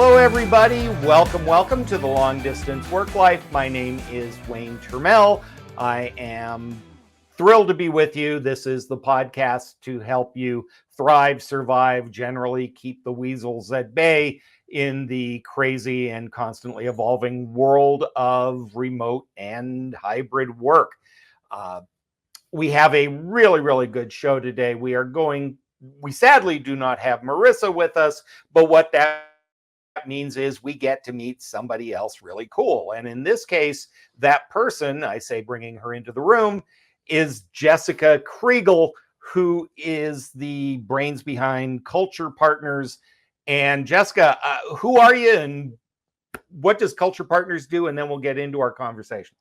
Hello, everybody. Welcome to the Long-Distance Worklife. My name is Wayne Turmel. I am thrilled to be with you. This is the podcast to help you thrive, survive, generally keep the weasels at bay in the crazy and constantly evolving world of remote and hybrid work. We have a really good show today. We sadly do not have Marissa with us, but what that means is we get to meet somebody else really cool. And in this case, that person, I say bringing her into the room, is Jessica Kriegel, who is the brains behind Culture Partners. And Jessica, who are you and what does Culture Partners do? And then we'll get into our conversation.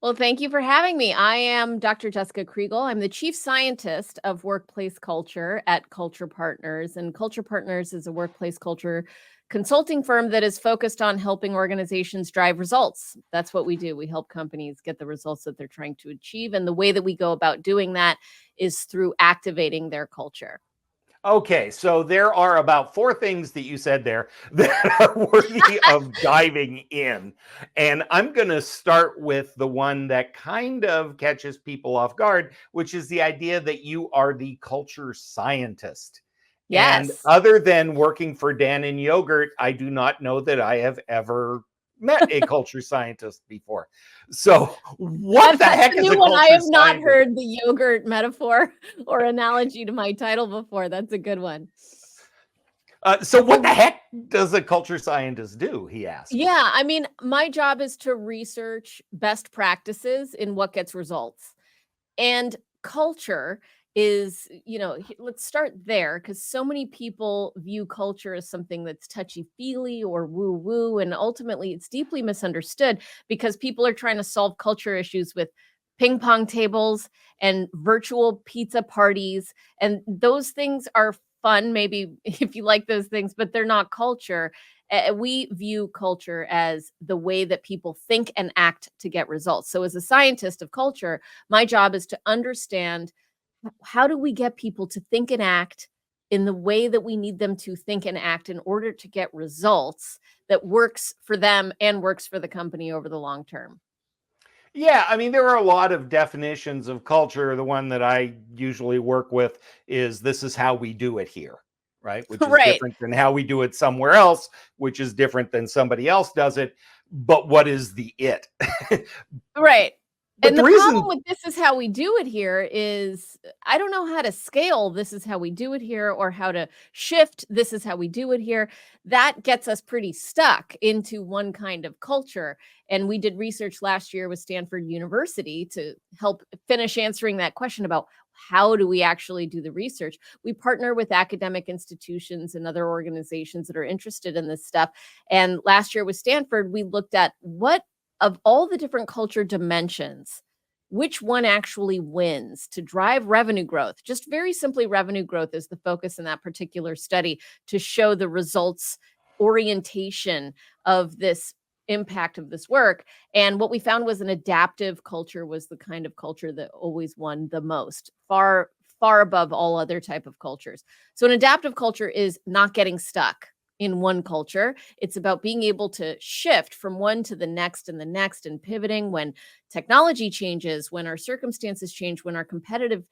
Well, thank you for having me. I am Dr. Jessica Kriegel. I'm the Chief Scientist of Workplace Culture at Culture Partners. And Culture Partners is a workplace culture consulting firm that is focused on helping organizations drive results. That's what we do. We help companies get the results that they're trying to achieve. And the way that we go about doing that is through activating their culture. Okay, so there are about 4 things that you said there that are worthy of diving in. And I'm going to start with the one that kind of catches people off guard, which is the idea that you are the culture scientist. Yes. And other than working for Dan and Yogurt, I do not know that I have ever met a culture scientist before. So what the heck is a culture scientist? I have not heard the yogurt metaphor or analogy to my title before. That's a good one. So what the heck does a culture scientist do? He asked. Yeah, I mean, my job is to research best practices in what gets results. And culture is, let's start there because so many people view culture as something that's touchy-feely or woo-woo, and ultimately it's deeply misunderstood because people are trying to solve culture issues with ping-pong tables and virtual pizza parties, and those things are fun, maybe if you like those things, but they're not culture. We view culture as the way that people think and act to get results. So as a scientist of culture, my job is to understand how do we get people to think and act in the way that we need them to think and act in order to get results that works for them and works for the company over the long term. Yeah, I mean, there are a lot of definitions of culture. The one that I usually work with is this is how we do it here, right? Which is different than how we do it somewhere else, which is different than somebody else does it. But what is the it? Right. But and the problem with this is how we do it here is I don't know how to scale this is how we do it here or how to shift this is how we do it here. That gets us pretty stuck into one kind of culture. And we did research last year with Stanford University to help finish answering that question about how do we actually do the research. We partner with academic institutions and other organizations that are interested in this stuff. And last year with Stanford, we looked at what of all the different culture dimensions, which one actually wins to drive revenue growth? Just very simply, revenue growth is the focus in that particular study to show the results orientation of this impact of this work. And what we found was an adaptive culture was the kind of culture that always won the most, far above all other type of cultures. So an adaptive culture is not getting stuck in one culture. It's about being able to shift from one to the next and the next and pivoting when technology changes, when our circumstances change, when our competitive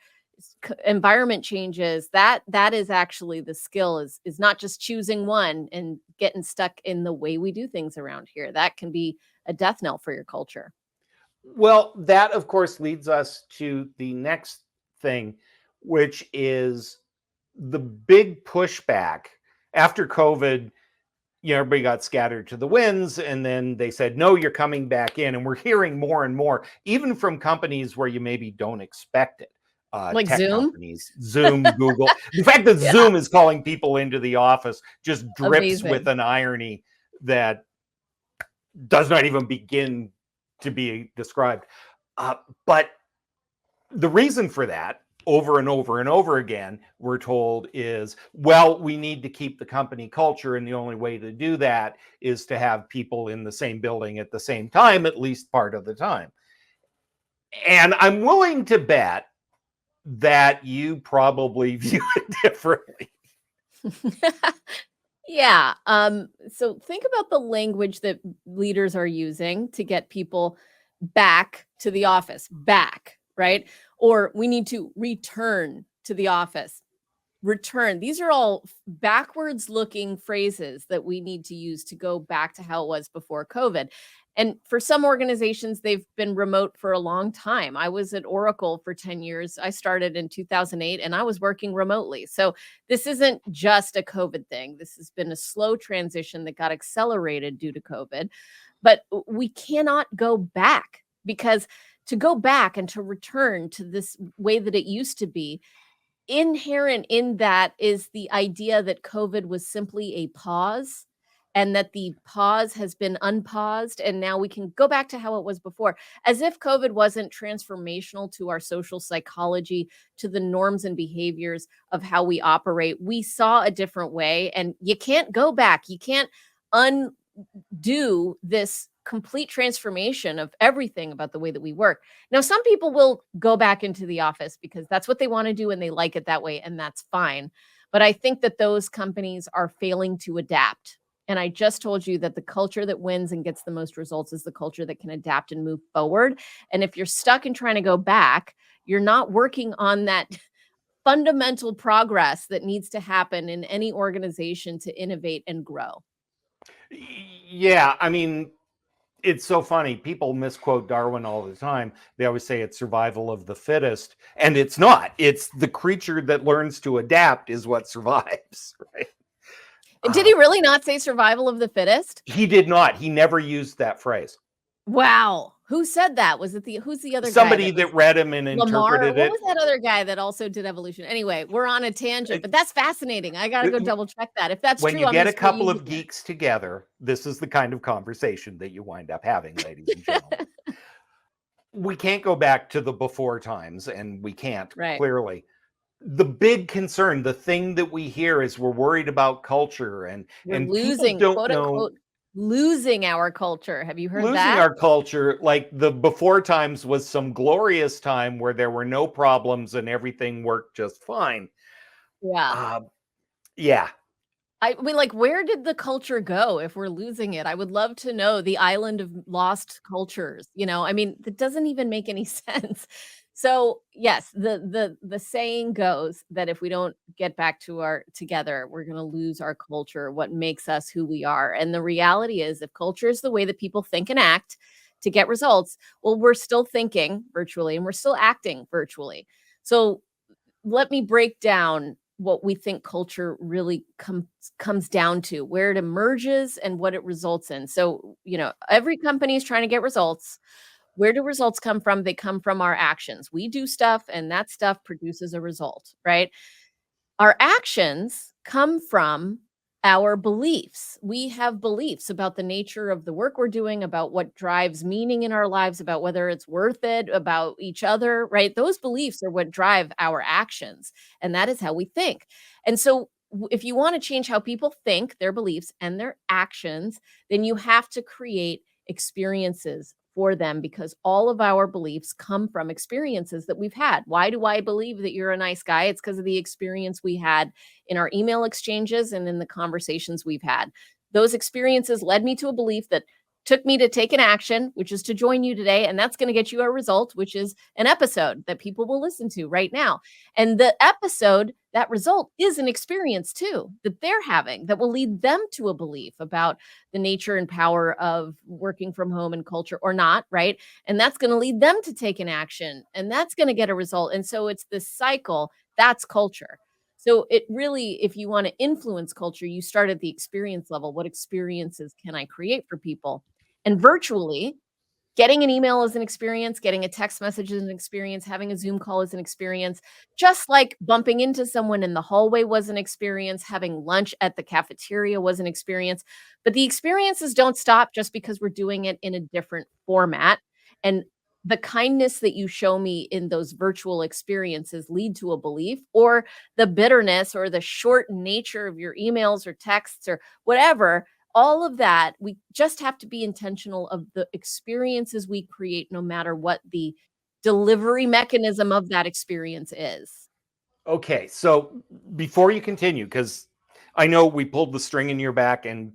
environment changes. That is actually the skill is not just choosing one and getting stuck in the way we do things around here. That can be a death knell for your culture. Well, that of course leads us to the next thing, which is the big pushback after COVID. Everybody got scattered to the winds, and then they said, no, you're coming back in. And we're hearing more and more, even from companies where you maybe don't expect it. Like tech Zoom? companies, Zoom, Google. The fact that Zoom is calling people into the office just drips with an irony that does not even begin to be described. But the reason for that, over and over and over again, we're told is, well, we need to keep the company culture. And the only way to do that is to have people in the same building at the same time, at least part of the time. And I'm willing to bet that you probably view it differently. Yeah. So think about the language that leaders are using to get people back to the office, back, right? Or we need to return to the office. Return. These are all backwards looking phrases that we need to use to go back to how it was before COVID. And for some organizations, they've been remote for a long time. I was at Oracle for 10 years. I started in 2008 and I was working remotely. So this isn't just a COVID thing. This has been a slow transition that got accelerated due to COVID. But we cannot go back, because to go back and to return to this way that it used to be, inherent in that is the idea that COVID was simply a pause, and that the pause has been unpaused and now we can go back to how it was before, as if COVID wasn't transformational to our social psychology, to the norms and behaviors of how we operate. We saw a different way, and you can't go back. You can't do this complete transformation of everything about the way that we work. Now, some people will go back into the office because that's what they want to do and they like it that way, and that's fine. But I think that those companies are failing to adapt. And I just told you that the culture that wins and gets the most results is the culture that can adapt and move forward. And if you're stuck in trying to go back, you're not working on that fundamental progress that needs to happen in any organization to innovate and grow. Yeah, I mean, it's so funny. People misquote Darwin all the time. They always say it's survival of the fittest, and it's not. It's the creature that learns to adapt is what survives, right? Did he really not say survival of the fittest? He did not. He never used that phrase. Wow. Who said that? Was it who's the other guy Somebody that was that read him and Lamar? interpreted What it. was that other guy that also did evolution? Anyway, we're on a tangent, but that's fascinating. I gotta go double check that. If that's When true, you I'm get gonna a start couple of using it. geeks together, this is the kind of conversation that you wind up having, ladies and gentlemen. We can't go back to the before times, and we can't, Right. clearly. The big concern, the thing that we hear is we're worried about culture, and We're people losing, don't quote know. unquote, losing our culture. Have you heard Losing that? our culture, like the before times was some glorious time where there were no problems and everything worked just fine. Yeah. Uh, yeah. I mean, like, where did the culture go if we're losing it? I would love to know the island of lost cultures, you know? I mean, that doesn't even make any sense. So, yes, the saying goes that if we don't get back to our together, we're gonna lose our culture, what makes us who we are. And the reality is, if culture is the way that people think and act to get results, well, we're still thinking virtually and we're still acting virtually. So let me break down what we think culture really comes down to, where it emerges and what it results in. So, every company is trying to get results. Where do results come from? They come from our actions. We do stuff and that stuff produces a result, right? Our actions come from our beliefs. We have beliefs about the nature of the work we're doing, about what drives meaning in our lives, about whether it's worth it, about each other, right? Those beliefs are what drive our actions, and that is how we think. And so, if you want to change how people think, their beliefs, and their actions, then you have to create experiences for them, because all of our beliefs come from experiences that we've had. Why do I believe that you're a nice guy? It's because of the experience we had in our email exchanges and in the conversations we've had. Those experiences led me to a belief that took me to take an action, which is to join you today. And that's going to get you a result, which is an episode that people will listen to right now. And the episode, that result is an experience too that they're having that will lead them to a belief about the nature and power of working from home and culture or not, right? And that's going to lead them to take an action and that's going to get a result. And so it's this cycle. That's culture. So it really, if you want to influence culture, you start at the experience level. What experiences can I create for people? And virtually, getting an email is an experience, getting a text message is an experience, having a Zoom call is an experience, just like bumping into someone in the hallway was an experience, having lunch at the cafeteria was an experience. But the experiences don't stop just because we're doing it in a different format. And the kindness that you show me in those virtual experiences lead to a belief, or the bitterness or the short nature of your emails or texts or whatever, all of that, we just have to be intentional of the experiences we create, no matter what the delivery mechanism of that experience is. Okay. So before you continue, because I know we pulled the string in your back and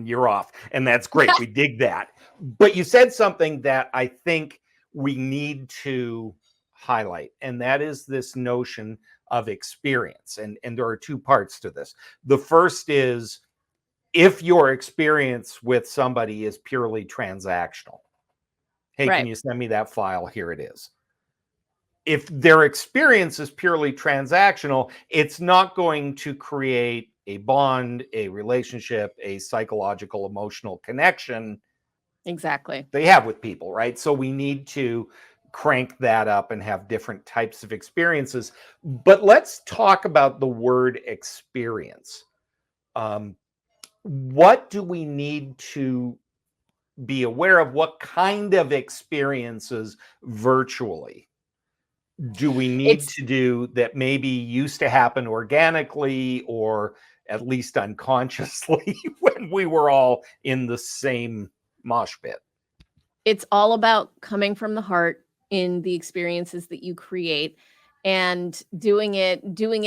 you're off, and that's great. We dig that. But you said something that I think we need to highlight, and that is this notion of experience. And there are two parts to this. The first is, if your experience with somebody is purely transactional, hey, can Right. you send me that file? Here it is. If their experience is purely transactional, it's not going to create a bond, a relationship, a psychological, emotional connection Exactly. they have with people, right? So we need to crank that up and have different types of experiences. But let's talk about the word experience. Um, what do we need to be aware of? What kind of experiences virtually do we need It's to do that maybe used to happen organically or at least unconsciously when we were all in the same mosh pit? it's all about coming from the heart in the experiences that you create and doing it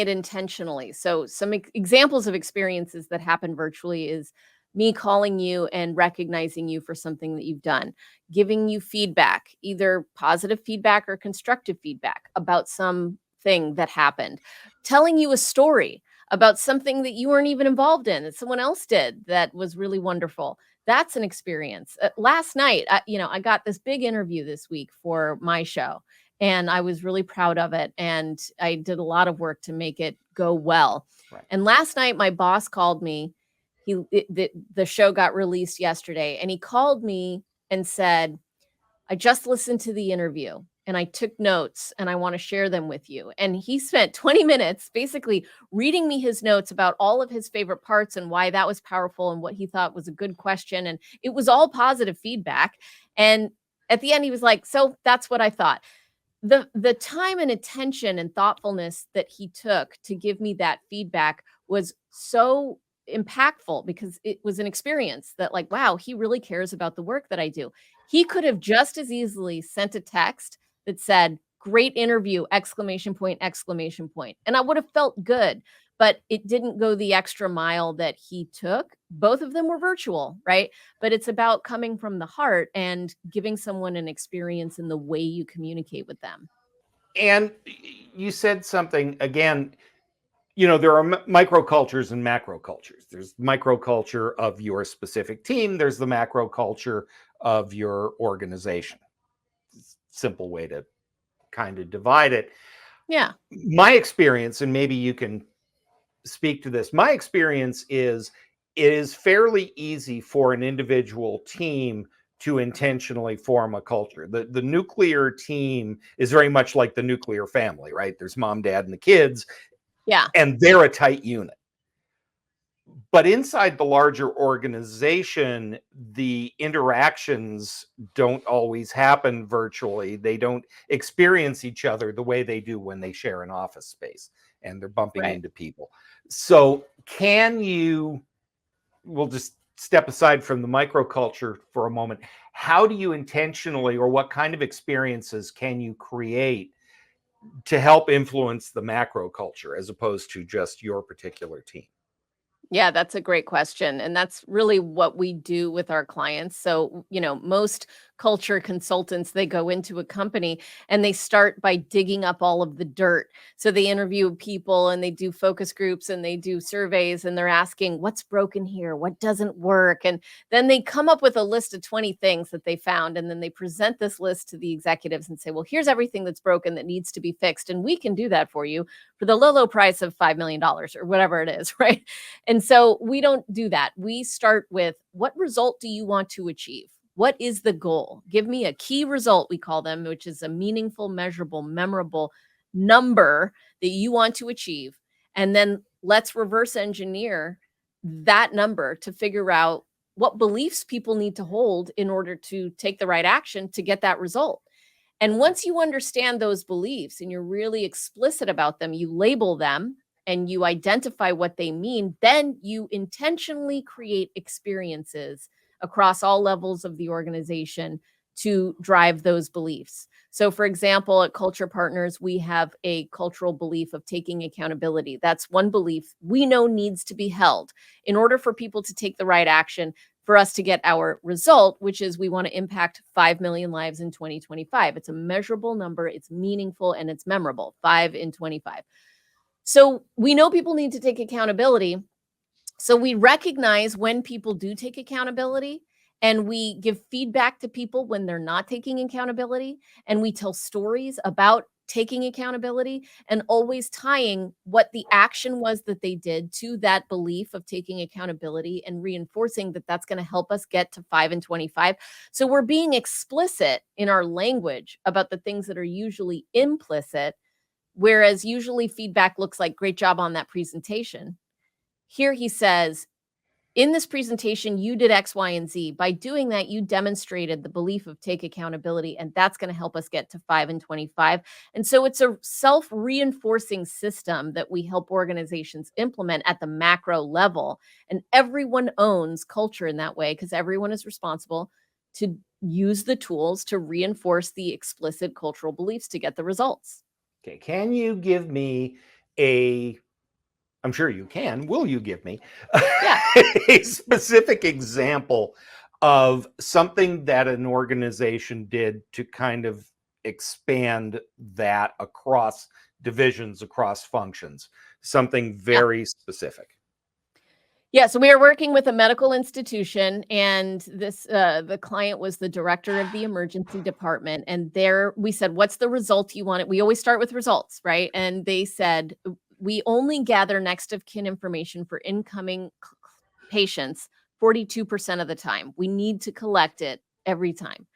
intentionally. So some examples of experiences that happen virtually is me calling you and recognizing you for something that you've done, giving you feedback, either positive feedback or constructive feedback about something that happened, telling you a story about something that you weren't even involved in that someone else did that was really wonderful. That's an experience. Last night, I got this big interview this week for my show, and I was really proud of it. And I did a lot of work to make it go well. Right. And last night, my boss called me. The show got released yesterday, and he called me and said, I just listened to the interview and I took notes and I want to share them with you. And he spent 20 minutes basically reading me his notes about all of his favorite parts and why that was powerful and what he thought was a good question. And it was all positive feedback. And at the end, he was like, so that's what I thought. The time and attention and thoughtfulness that he took to give me that feedback was so impactful because it was an experience that, like, wow, he really cares about the work that I do. He could have just as easily sent a text that said, great interview, exclamation point, exclamation point, and I would have felt good, but it didn't go the extra mile that he took. Both of them were virtual, right? But it's about coming from the heart and giving someone an experience in the way you communicate with them. And you said something again, there are microcultures and macrocultures. There's microculture of your specific team, there's the macroculture of your organization. Simple way to kind of divide it. Yeah. My experience, and maybe you can speak to this, my experience is it is fairly easy for an individual team to intentionally form a culture. The nuclear team is very much like the nuclear family, right? There's mom, dad, and the kids, Yeah. and they're a tight unit. But inside the larger organization, the interactions don't always happen virtually. They don't experience each other the way they do when they share an office space and they're bumping Right. into people. So, we'll just step aside from the microculture for a moment. How do you intentionally, or what kind of experiences can you create to help influence the macro culture as opposed to just your particular team? Yeah, that's a great question. And that's really what we do with our clients. So, most culture consultants, they go into a company and they start by digging up all of the dirt. So they interview people and they do focus groups and they do surveys and they're asking what's broken here, what doesn't work. And then they come up with a list of 20 things that they found. And then they present this list to the executives and say, well, here's everything that's broken that needs to be fixed. And we can do that for you for the low, low price of $5 million or whatever it is, right? And so we don't do that. We start with, what result do you want to achieve? What is the goal? Give me a key result, we call them, which is a meaningful, measurable, memorable number that you want to achieve. And then let's reverse engineer that number to figure out what beliefs people need to hold in order to take the right action to get that result. And once you understand those beliefs and you're really explicit about them, you label them and you identify what they mean, then you intentionally create experiences across all levels of the organization to drive those beliefs. So, for example, at Culture Partners, we have a cultural belief of taking accountability. That's one belief we know needs to be held in order for people to take the right action for us to get our result, which is we want to impact 5 million lives in 2025. It's a measurable number, it's meaningful, and it's memorable. 5 in 25. So we know people need to take accountability. So we recognize when people do take accountability, and we give feedback to people when they're not taking accountability, and we tell stories about taking accountability, and always tying what the action was that they did to that belief of taking accountability and reinforcing that that's going to help us get to 5 and 25. So we're being explicit in our language about the things that are usually implicit, whereas usually feedback looks like great job on that presentation. Here he says, in this presentation, you did X, Y, and Z. By doing that, you demonstrated the belief of take accountability, and that's going to help us get to 5 and 25. And so it's a self-reinforcing system that we help organizations implement at the macro level. And everyone owns culture in that way because everyone is responsible to use the tools to reinforce the explicit cultural beliefs to get the results. Okay, can you give me I'm sure you can. Will you give me a specific example of something that an organization did to kind of expand that across divisions, across functions? Something very specific. Yeah, so we are working with a medical institution, and this the client was the director of the emergency department. And there we said, "What's the result you want?" We always start with results, right? And they said, "We only gather next of kin information for incoming patients 42% of the time. We need to collect it every time."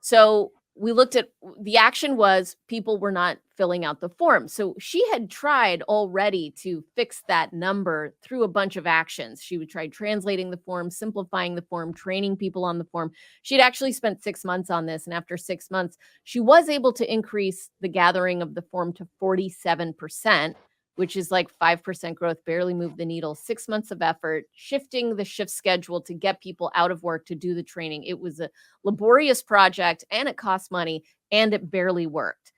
So we looked at the action was people were not filling out the form. So she had tried already to fix that number through a bunch of actions. She would try translating the form, simplifying the form, training people on the form. She'd actually spent 6 months on this. And after 6 months, she was able to increase the gathering of the form to 47%, which is like 5% growth, barely moved the needle. 6 months of effort, shifting the shift schedule to get people out of work to do the training. It was a laborious project, and it cost money, and it barely worked.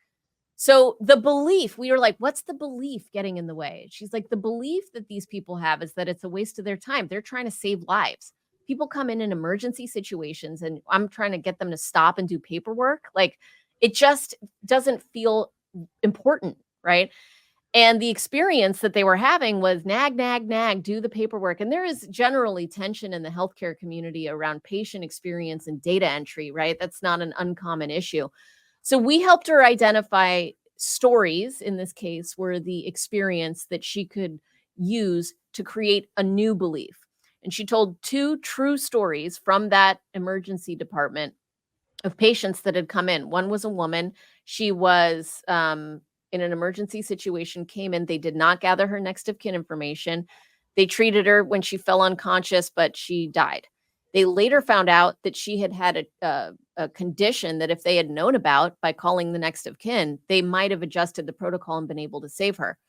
So the belief, we were like, what's the belief getting in the way? She's like, the belief that these people have is that it's a waste of their time. They're trying to save lives. People come in emergency situations, and I'm trying to get them to stop and do paperwork. Like, it just doesn't feel important, right? And the experience that they were having was nag, nag, nag, do the paperwork. And there is generally tension in the healthcare community around patient experience and data entry, right? That's not an uncommon issue. So we helped her identify stories, in this case, were the experience that she could use to create a new belief. And she told 2 true stories from that emergency department of patients that had come in. One was a woman. She was in an emergency situation, came in. They did not gather her next of kin information. They treated her when she fell unconscious, but she died. They later found out that she had had a condition that if they had known about by calling the next of kin, they might have adjusted the protocol and been able to save her.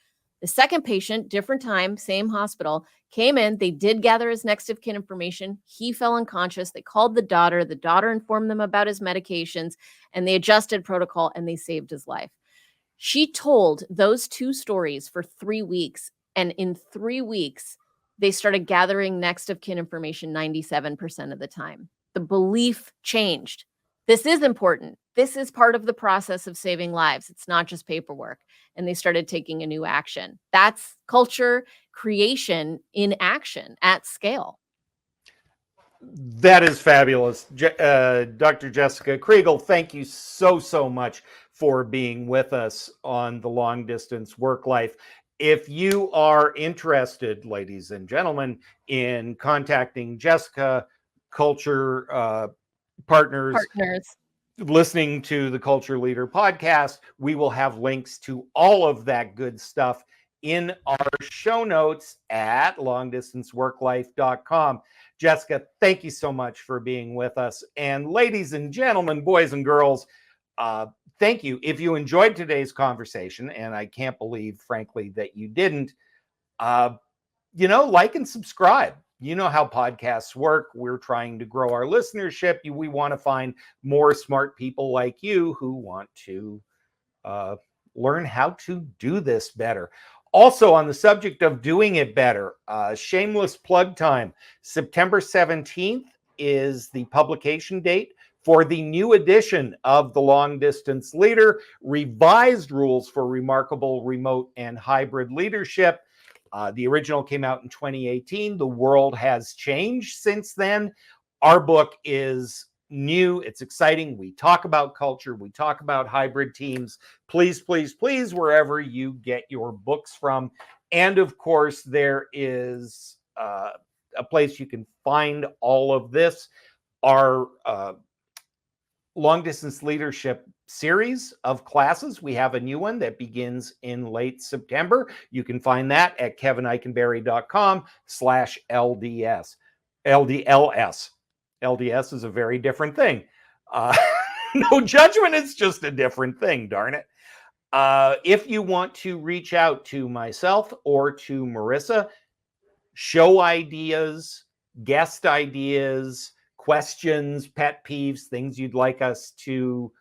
The second patient, different time, same hospital, came in. They did gather his next of kin information. He fell unconscious. They called the daughter. The daughter informed them about his medications, and they adjusted protocol, and they saved his life. She told those 2 stories for 3 weeks, and in 3 weeks, they started gathering next of kin information 97% of the time. The belief changed. This is important. This is part of the process of saving lives. It's not just paperwork. And they started taking a new action. That's culture creation in action at scale. That is fabulous. Dr. Jessica Kriegel, thank you so much for being with us on the Long Distance Work Life. If you are interested, ladies and gentlemen, in contacting Jessica, Culture Partners, listening to the Culture Leader podcast, we will have links to all of that good stuff in our show notes at longdistanceworklife.com. Jessica, thank you so much for being with us. And ladies and gentlemen, boys and girls, thank you. If you enjoyed today's conversation, and I can't believe, frankly, that you didn't, like and subscribe. you know how podcasts work. We're trying to grow our listenership. We want to find more smart people like you who want to learn how to do this better. Also, on the subject of doing it better, shameless plug time. September 17th is the publication date for the new edition of the Long Distance Leader, revised rules for remarkable remote and hybrid leadership. The original came out in 2018. The world has changed since then. Our book is new. It's exciting. We talk about culture. We talk about hybrid teams. Please, please, please, wherever you get your books from. And of course, there is a place you can find all of this. Our long distance leadership series of classes. We have a new one that begins in late September. You can find that at kevinikenberry.com/LDS. LDLS. LDS is a very different thing. No judgment, it's just a different thing, darn it. If you want to reach out to myself or to Marissa, show ideas, guest ideas, questions, pet peeves, things you'd like us to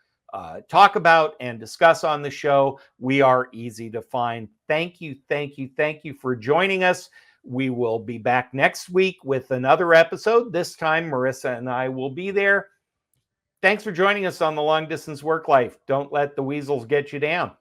talk about and discuss on the show, we are easy to find. Thank you, thank you, thank you for joining us. We will be back next week with another episode. This time, Marissa and I will be there. Thanks for joining us on the Long Distance Work Life. Don't let the weasels get you down.